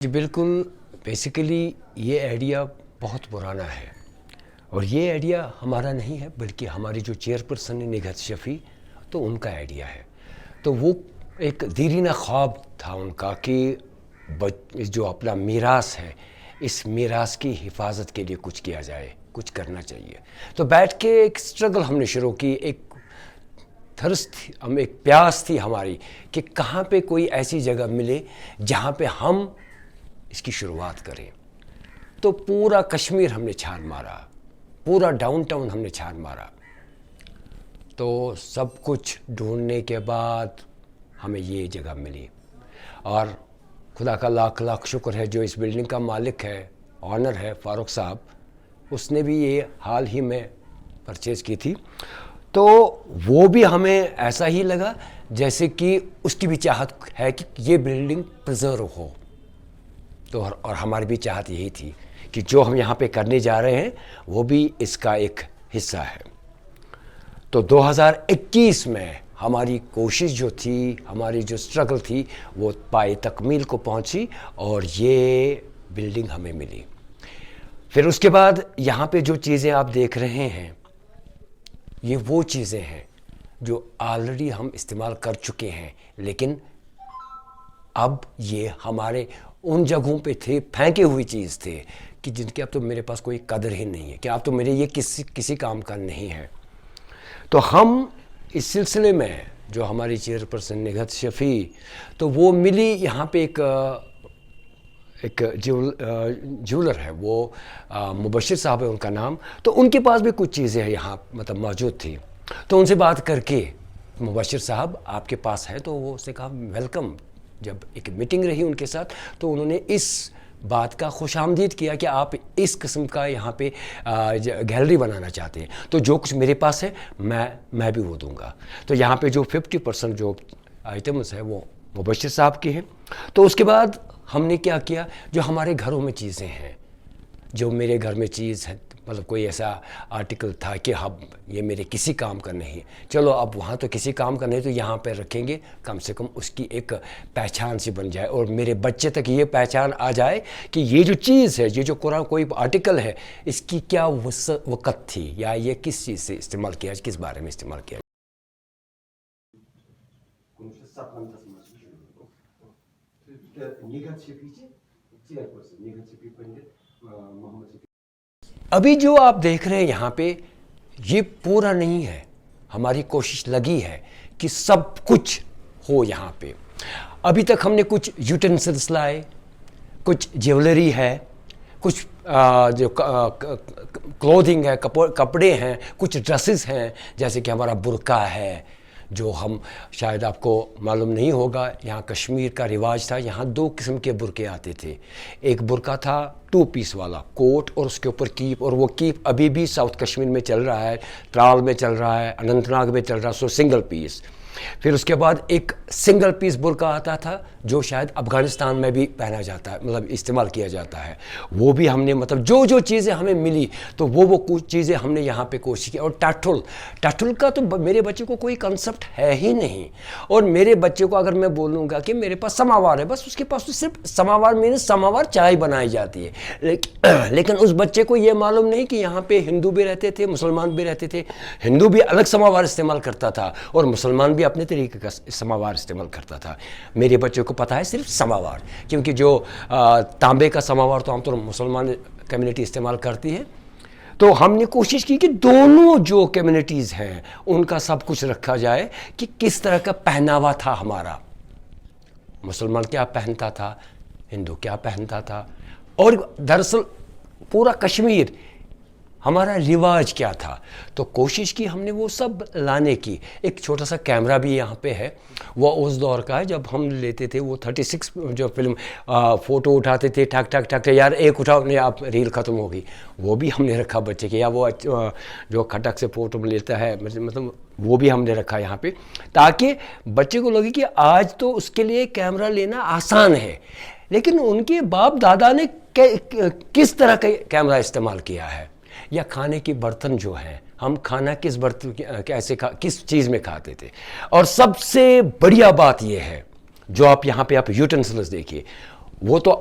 جی بالکل، بیسیکلی یہ آئیڈیا بہت پرانا ہے اور یہ آئیڈیا ہمارا نہیں ہے بلکہ ہماری جو چیئر پرسن ہے نگہت شفیع، تو ان کا آئیڈیا ہے. تو وہ ایک دیرینہ خواب تھا ان کا کہ جو اپنا میراث ہے اس میراث کی حفاظت کے لیے کچھ کیا جائے، کچھ کرنا چاہیے. تو بیٹھ کے ایک سٹرگل ہم نے شروع کی، ایک تھرس تھی، ایک پیاس تھی ہماری کہ کہاں پہ کوئی ایسی جگہ ملے جہاں پہ ہم اس کی شروعات کریں. تو پورا کشمیر ہم نے چھان مارا، پورا ڈاؤن ٹاؤن ہم نے چھان مارا. تو سب کچھ ڈھونڈنے کے بعد ہمیں یہ جگہ ملی اور خدا کا لاکھ لاکھ شکر ہے جو اس بلڈنگ کا مالک ہے، آنر ہے فاروق صاحب، اس نے بھی یہ حال ہی میں پرچیز کی تھی. تو وہ بھی ہمیں ایسا ہی لگا جیسے کہ اس کی بھی چاہت ہے کہ یہ بلڈنگ پرزرو ہو. تو اور ہماری بھی چاہت یہی تھی کہ جو ہم یہاں پہ کرنے جا رہے ہیں وہ بھی اس کا ایک حصہ ہے. تو 2021 میں ہماری کوشش جو تھی، ہماری جو سٹرگل تھی وہ پائے تکمیل کو پہنچی اور یہ بلڈنگ ہمیں ملی. پھر اس کے بعد یہاں پہ جو چیزیں آپ دیکھ رہے ہیں یہ وہ چیزیں ہیں جو آلریڈی ہم استعمال کر چکے ہیں، لیکن اب یہ ہمارے ان جگہوں پہ تھے، پھینکے ہوئی چیز تھے کہ جن کی اب تو میرے پاس کوئی قدر ہی نہیں ہے، کہ اب تو میرے یہ کسی کام کا نہیں ہے. تو ہم اس سلسلے میں جو ہماری چیئر پرسن نگہت شفیع، تو وہ ملی یہاں پہ ایک جولر ہے، وہ مبشر صاحب ہے ان کا نام. تو ان کے پاس بھی کچھ چیزیں یہاں مطلب موجود تھی. تو ان سے بات کر کے مبشر صاحب آپ کے پاس ہے، تو وہ اس نے کہا ویلکم. جب ایک میٹنگ رہی ان کے ساتھ تو انہوں نے اس بات کا خوش آمدید کیا کہ آپ اس قسم کا یہاں پہ گیلری بنانا چاہتے ہیں، تو جو کچھ میرے پاس ہے میں بھی وہ دوں گا. تو یہاں پہ جو 50% جو آئٹمز ہیں وہ مبشر صاحب کے ہیں. تو اس کے بعد ہم نے کیا کیا، جو ہمارے گھروں میں چیزیں ہیں، جو میرے گھر میں چیز ہے، مطلب کوئی ایسا آرٹیکل تھا کہ یہ میرے کسی کام کا نہیں، چلو اب وہاں تو کسی کام کا نہیں تو یہاں پہ رکھیں گے، کم سے کم اس کی ایک پہچان سی بن جائے اور میرے بچے تک یہ پہچان آ جائے کہ یہ جو چیز ہے، یہ جو قرآن کوئی آرٹیکل ہے، اس کی کیا وقت تھی یا یہ کس چیز سے استعمال کیا، کس بارے میں استعمال کیا. ابھی جو آپ دیکھ رہے ہیں یہاں پہ یہ پورا نہیں ہے، ہماری کوشش لگی ہے کہ سب کچھ ہو یہاں پہ. ابھی تک ہم نے کچھ یوٹینسلس لائے، کچھ جیولری ہے، کچھ جو کلودنگ ہے، کپڑے ہیں، کچھ ڈریسز ہیں، جیسے کہ ہمارا برقع ہے جو ہم شاید آپ کو معلوم نہیں ہوگا، یہاں کشمیر کا رواج تھا، یہاں 2 قسم کے برقعے آتے تھے. ایک برقع تھا 2 پیس والا، کوٹ اور اس کے اوپر کیپ، اور وہ کیپ ابھی بھی ساؤتھ کشمیر میں چل رہا ہے، ترال میں چل رہا ہے، اننت ناگ میں چل رہا ہے، سو سنگل پیس. پھر اس کے بعد ایک سنگل پیس برقع آتا تھا جو شاید افغانستان میں بھی پہنا جاتا ہے، مطلب استعمال کیا جاتا ہے. وہ بھی ہم نے مطلب جو چیزیں ہمیں ملی تو وہ کچھ چیزیں ہم نے یہاں پہ کوشش کی. اور ٹاٹل کا تو میرے بچے کو کوئی کنسپٹ ہے ہی نہیں، اور میرے بچے کو اگر میں بولوں گا کہ میرے پاس سماوار ہے، بس اس کے پاس تو صرف سماوار میں سماوار چائے بنائی جاتی ہے. لیکن اس بچے کو یہ معلوم نہیں کہ یہاں پہ ہندو بھی رہتے تھے، مسلمان بھی رہتے تھے. ہندو بھی الگ سماوار استعمال کرتا تھا اور مسلمان بھی اپنے طریقے کا سماوار استعمال کرتا تھا. میرے بچے کو پتہ ہے صرف سماوار، کیونکہ جو تانبے کا سماوار تو عام طور مسلمان کمیونٹی استعمال کرتی ہے. تو ہم نے کوشش کی کہ دونوں جو کمیونٹیز ہیں ان کا سب کچھ رکھا جائے کہ کس طرح کا پہناوا تھا ہمارا، مسلمان کیا پہنتا تھا، ہندو کیا پہنتا تھا، اور دراصل پورا کشمیر ہمارا رواج کیا تھا. تو کوشش کی ہم نے وہ سب لانے کی. ایک چھوٹا سا کیمرہ بھی یہاں پہ ہے، وہ اس دور کا ہے جب ہم لیتے تھے، وہ 36 جو فلم فوٹو اٹھاتے تھے، ٹھک ٹھک ٹھک یار ایک اٹھاؤ نہیں آپ ریل ختم ہوگی، وہ بھی ہم نے رکھا بچے کے. یا وہ جو کھٹک سے فوٹو لیتا ہے مطلب وہ بھی ہم نے رکھا یہاں پہ، تاکہ بچے کو لگے کہ آج تو اس کے لیے کیمرہ لینا آسان ہے، لیکن ان کے باپ دادا نے کس طرح کا کیمرہ استعمال کیا ہے. یا کھانے کی برتن جو ہیں، ہم کھانا کس برتن کیسے کس چیز میں کھاتے تھے. اور سب سے بڑھیا بات یہ ہے جو آپ یہاں پہ آپ یوٹینسلس دیکھیے، وہ تو